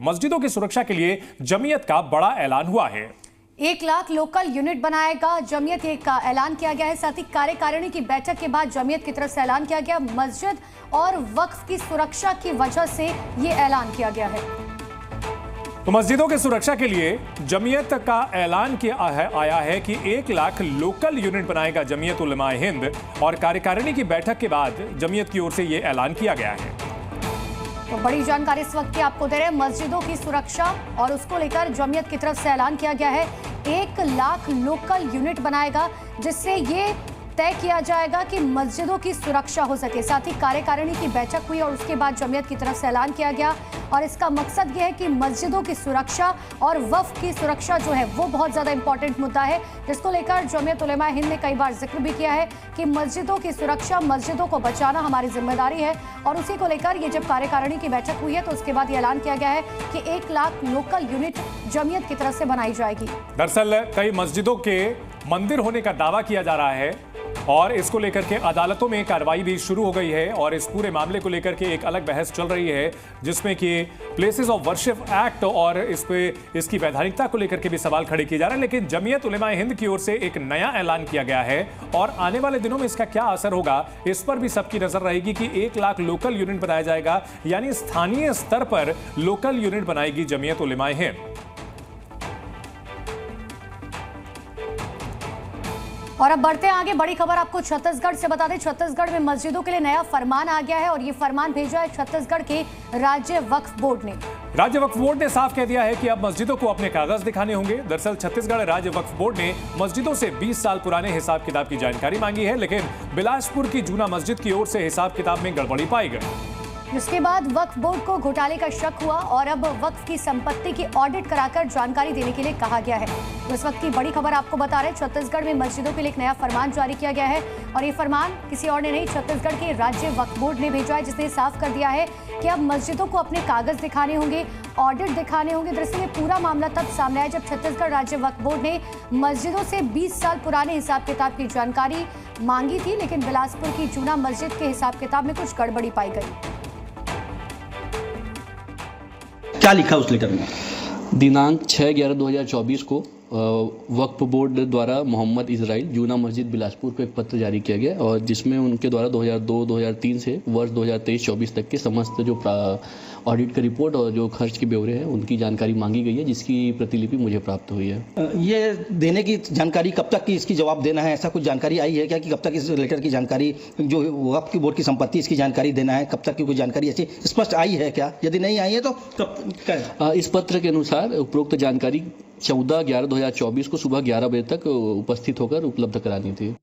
मस्जिदों की सुरक्षा के लिए जमीयत का बड़ा ऐलान हुआ है। 1 लाख लोकल यूनिट बनाएगा जमीयत का ऐलान किया गया है। साथ ही कार्यकारिणी की बैठक के बाद जमीयत की तरफ से ऐलान किया गया। मस्जिद और वक्फ की सुरक्षा की वजह से ये ऐलान किया गया है। तो मस्जिदों की सुरक्षा के लिए जमीयत का ऐलान आया है कि 1 लाख लोकल यूनिट बनाएगा जमीयत उलमाए हिंद, और कार्यकारिणी की बैठक के बाद जमीयत की ओर से यह ऐलान किया गया है। तो बड़ी जानकारी इस वक्त की आपको दे रहे हैं। मस्जिदों की सुरक्षा और उसको लेकर जमीयत की तरफ से ऐलान किया गया है। 1 लाख लोकल यूनिट बनाएगा, जिससे ये तय किया जाएगा कि मस्जिदों की सुरक्षा हो सके। साथ ही कार्यकारिणी की बैठक हुई और उसके बाद जमीयत की तरफ से ऐलान किया गया, और इसका मकसद ये है कि मस्जिदों की सुरक्षा और वक्फ की सुरक्षा जो है वो बहुत ज़्यादा इंपॉर्टेंट मुद्दा है, जिसको लेकर जमीयत उलमा हिंद ने कई बार जिक्र भी किया है कि मस्जिदों की सुरक्षा, मस्जिदों को बचाना हमारी जिम्मेदारी है। और उसी को लेकर ये जब कार्यकारिणी की बैठक हुई है तो उसके बाद ये ऐलान किया गया है कि 1 लाख लोकल यूनिट जमीयत की तरफ से बनाई जाएगी। दरअसल कई मस्जिदों के मंदिर होने का दावा किया जा रहा है और इसको लेकर के अदालतों में कार्रवाई भी शुरू हो गई है, और इस पूरे मामले को लेकर के एक अलग बहस चल रही है, जिसमें कि प्लेसेस ऑफ वर्शिप एक्ट और इसकी वैधानिकता को लेकर के भी सवाल खड़े किए जा रहे हैं। लेकिन जमीयत उलमा हिंद की ओर से एक नया ऐलान किया गया है, और आने वाले दिनों में इसका क्या असर होगा इस पर भी सबकी नजर रहेगी कि 1 लाख लोकल यूनिट बनाया जाएगा, यानी स्थानीय स्तर पर लोकल यूनिट बनाएगी जमीयत उलमा हिंद। और अब बढ़ते हैं आगे। बड़ी खबर आपको छत्तीसगढ़ से बता दें। छत्तीसगढ़ में मस्जिदों के लिए नया फरमान आ गया है, और ये फरमान भेजा है छत्तीसगढ़ के राज्य वक्फ बोर्ड ने। राज्य वक्फ बोर्ड ने साफ कह दिया है कि अब मस्जिदों को अपने कागज दिखाने होंगे। दरअसल छत्तीसगढ़ राज्य वक्फ बोर्ड ने मस्जिदों से 20 साल पुराने हिसाब किताब की जानकारी मांगी है, लेकिन बिलासपुर की जूना मस्जिद की ओर से हिसाब किताब में गड़बड़ी पाई गई। जिसके बाद वक्फ बोर्ड को घोटाले का शक हुआ, और अब वक्फ की संपत्ति की ऑडिट कराकर जानकारी देने के लिए कहा गया है। तो इस वक्त की बड़ी खबर आपको बता रहे हैं, छत्तीसगढ़ में मस्जिदों के लिए एक नया फरमान जारी किया गया है, और ये फरमान किसी और ने नहीं, छत्तीसगढ़ के राज्य वक्फ बोर्ड ने भेजा है, जिसने साफ कर दिया है कि अब मस्जिदों को अपने कागज दिखाने होंगे, ऑडिट दिखाने होंगे। दरअसल ये पूरा मामला तब सामने आया जब छत्तीसगढ़ राज्य वक्फ बोर्ड ने मस्जिदों से 20 साल पुराने हिसाब किताब की जानकारी मांगी थी, लेकिन बिलासपुर की जूना मस्जिद के हिसाब किताब में कुछ गड़बड़ी पाई गई। क्या लिखा उस लेटर में? दिनांक 6/11/2024 को वक्फ बोर्ड द्वारा मोहम्मद इजराइल जूना मस्जिद बिलासपुर को एक पत्र जारी किया गया, और जिसमें उनके द्वारा 2002-2003 से वर्ष 2023-24 तक के समस्त जो ऑडिट का रिपोर्ट और जो खर्च के ब्यौरे हैं उनकी जानकारी मांगी गई है, जिसकी प्रतिलिपि मुझे प्राप्त हुई है। ये देने की जानकारी कब तक की इसकी जवाब देना है, ऐसा कुछ जानकारी आई है क्या कि कब तक इस लेटर की जानकारी, जो वक्फ की बोर्ड की संपत्ति इसकी जानकारी देना है, कब तक की कोई जानकारी ऐसी स्पष्ट आई है क्या? यदि नहीं आई है तो कब? इस पत्र के अनुसार उपरोक्त जानकारी 14/11/2024 को सुबह 11 बजे तक उपस्थित होकर उपलब्ध करानी थी।